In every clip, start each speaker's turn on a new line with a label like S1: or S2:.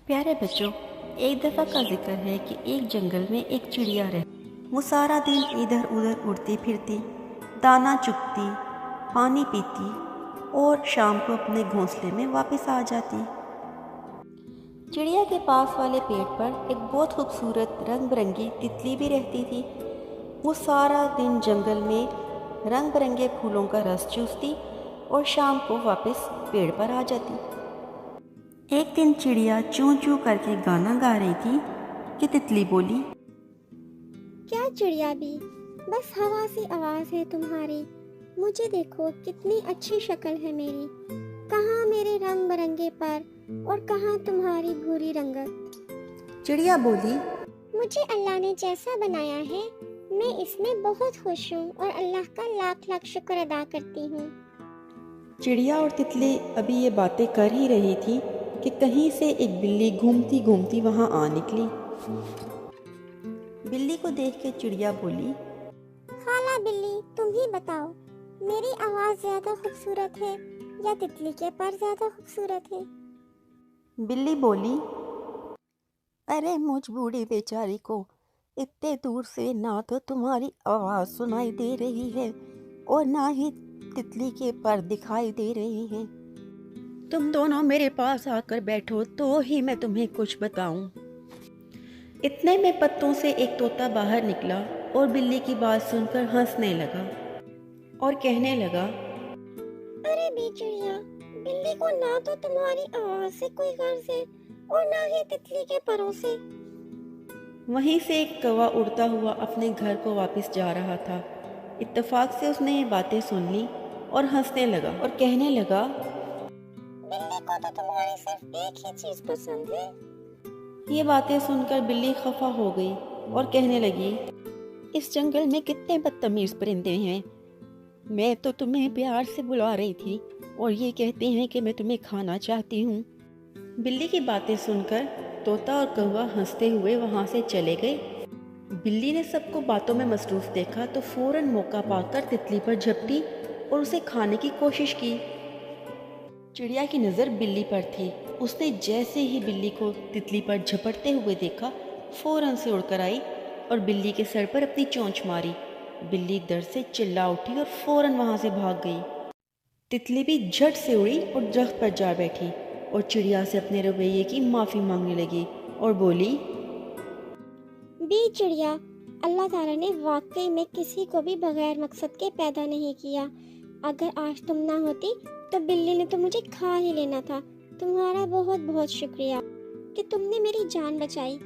S1: پیارے بچوں، ایک دفعہ کا ذکر ہے کہ ایک جنگل میں ایک چڑیا رہتی۔ وہ سارا دن ادھر ادھر اڑتی پھرتی، دانا چگتی، پانی پیتی اور شام کو اپنے گھونسلے میں واپس آ جاتی۔ چڑیا کے پاس والے پیڑ پر ایک بہت خوبصورت رنگ برنگی تتلی بھی رہتی تھی۔ وہ سارا دن جنگل میں رنگ برنگے پھولوں کا رس چوستی اور شام کو واپس پیڑ پر آ جاتی۔ ایک دن چڑیا چوں چوں کر کے گانا گا رہی تھی کہ تتلی بولی،
S2: کیا چڑیا بھی، بس ہوا سی آواز ہے تمہاری، مجھے دیکھو کتنی اچھی شکل ہے میری، کہاں میرے رنگ برنگے پر اور کہاں تمہاری بھوری رنگت۔
S1: چڑیا بولی،
S2: مجھے اللہ نے جیسا بنایا ہے میں اس میں بہت خوش ہوں اور اللہ کا لاکھ لاکھ شکر ادا کرتی ہوں۔
S1: چڑیا اور تتلی ابھی یہ باتیں کر ہی رہی تھی کہ کہیں سے ایک بلی گھومتی گھومتی وہاں آ نکلی۔ بلی کو دیکھ کے چڑیا بولی،
S2: خالہ بلی، تم ہی بتاؤ، میری آواز زیادہ خوبصورت ہے یا تتلی کے پر زیادہ خوبصورت ہے؟
S1: بلی بولی، ارے مجھ بوڑھی بیچاری کو اتنے دور سے نہ تو تمہاری آواز سنائی دے رہی ہے اور نہ ہی تتلی کے پر دکھائی دے رہے ہیں۔ تم دونوں میرے پاس آ کر بیٹھو تو ہی میں تمہیں کچھ بتاؤں۔ اتنے میں پتوں سے ایک طوطا باہر نکلا اور بلی کی بات سن کر ہنسنے لگا اور کہنے لگا،
S2: ارے بے چڑیا، بلی کو نہ تو تمہاری آواز سے کوئی غرض ہے اور نہ ہی تتلی کے پروں سے۔
S1: وہیں سے ایک کوا اڑتا ہوا اپنے گھر کو واپس جا رہا تھا۔ اتفاق سے اس نے یہ باتیں سن لی اور ہنسنے لگا اور کہنے لگا،
S2: بلی کو تو تمہاری صرف ایک ہی چیز پسند ہے۔
S1: یہ باتیں سن کر بلی خفا ہو گئی اور کہنے لگی، اس جنگل میں کتنے بدتمیز پرندے ہیں، میں تو تمہیں پیار سے بلا رہی تھی اور یہ کہتے ہیں کہ میں تمہیں کھانا چاہتی ہوں۔ بلی کی باتیں سن کر طوطا اور کوا ہنستے ہوئے وہاں سے چلے گئے۔ بلی نے سب کو باتوں میں مصروف دیکھا تو فوراً موقع پا کر تتلی پر جھپٹی اور اسے کھانے کی کوشش کی۔ چڑیا کی نظر بلی پر تھی۔ اس نے جیسے ہی بلی کو تتلی پر جھپٹتے ہوئے دیکھا، فوراً سے اڑ کر آئی اور بلی کے سر پر اپنی چونچ ماری۔ بلی ڈر سے چلا اٹھی اور فوراً وہاں سے بھاگ گئی۔ تتلی بھی جھٹ سے اڑی اور درخت پر جا بیٹھی اور چڑیا سے اپنے رویے کی معافی مانگنے لگی اور بولی،
S2: بے چڑیا، اللہ تعالیٰ نے واقعی میں کسی کو بھی بغیر مقصد کے پیدا نہیں کیا۔ اگر آج تم نہ ہوتی تو بلی نے تو مجھے کھا ہی لینا تھا۔ تمہارا بہت بہت شکریہ کہ تم نے میری جان بچائی۔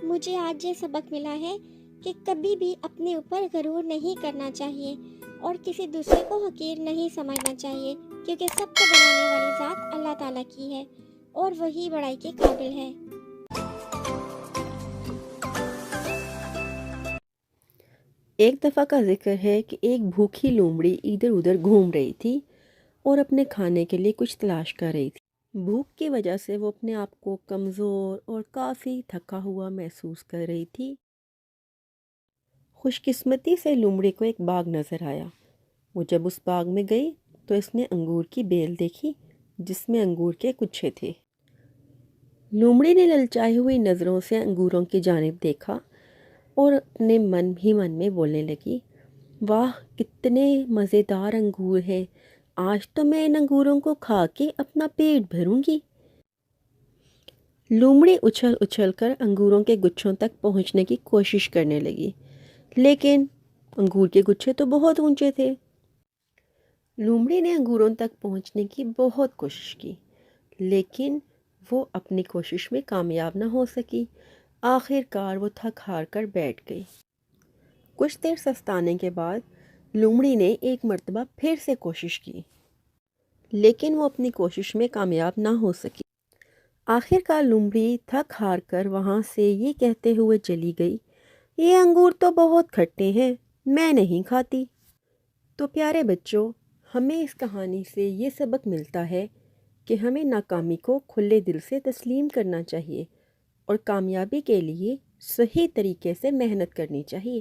S2: مجھے آج یہ سبق ملا ہے کہ کبھی بھی اپنے اوپر غرور نہیں کرنا چاہیے اور کسی دوسرے کو حقیر نہیں سمجھنا چاہیے، کیونکہ سب کو بنانے والی ذات اللہ تعالیٰ کی ہے اور وہی بڑائی کے قابل ہے۔
S1: ایک دفعہ کا ذکر ہے کہ ایک بھوکی لومڑی ادھر ادھر گھوم رہی تھی اور اپنے کھانے کے لیے کچھ تلاش کر رہی تھی۔ بھوک کی وجہ سے وہ اپنے آپ کو کمزور اور کافی تھکا ہوا محسوس کر رہی تھی۔ خوش قسمتی سے لومڑی کو ایک باغ نظر آیا۔ وہ جب اس باغ میں گئی تو اس نے انگور کی بیل دیکھی جس میں انگور کے گچھے تھے۔ لومڑی نے للچائی ہوئی نظروں سے انگوروں کی جانب دیکھا اور اپنے من ہی من میں بولنے لگی، واہ کتنے مزیدار انگور ہیں، آج تو میں ان انگوروں کو کھا کے اپنا پیٹ بھروں گی۔ لومڑی اچھل اچھل کر انگوروں کے گچھوں تک پہنچنے کی کوشش کرنے لگی، لیکن انگور کے گچھے تو بہت اونچے تھے۔ لومڑی نے انگوروں تک پہنچنے کی بہت کوشش کی، لیکن وہ اپنی کوشش میں کامیاب نہ ہو سکی۔ آخر کار وہ تھک ہار کر بیٹھ گئی۔ کچھ دیر سستانے کے بعد لومڑی نے ایک مرتبہ پھر سے کوشش کی، لیکن وہ اپنی کوشش میں کامیاب نہ ہو سکی۔ آخر کار لومڑی تھک ہار کر وہاں سے یہ کہتے ہوئے چلی گئی، یہ انگور تو بہت کھٹے ہیں، میں نہیں کھاتی۔ تو پیارے بچوں، ہمیں اس کہانی سے یہ سبق ملتا ہے کہ ہمیں ناکامی کو کھلے دل سے تسلیم کرنا چاہیے اور کامیابی کے لیے صحیح طریقے سے محنت کرنی چاہیے۔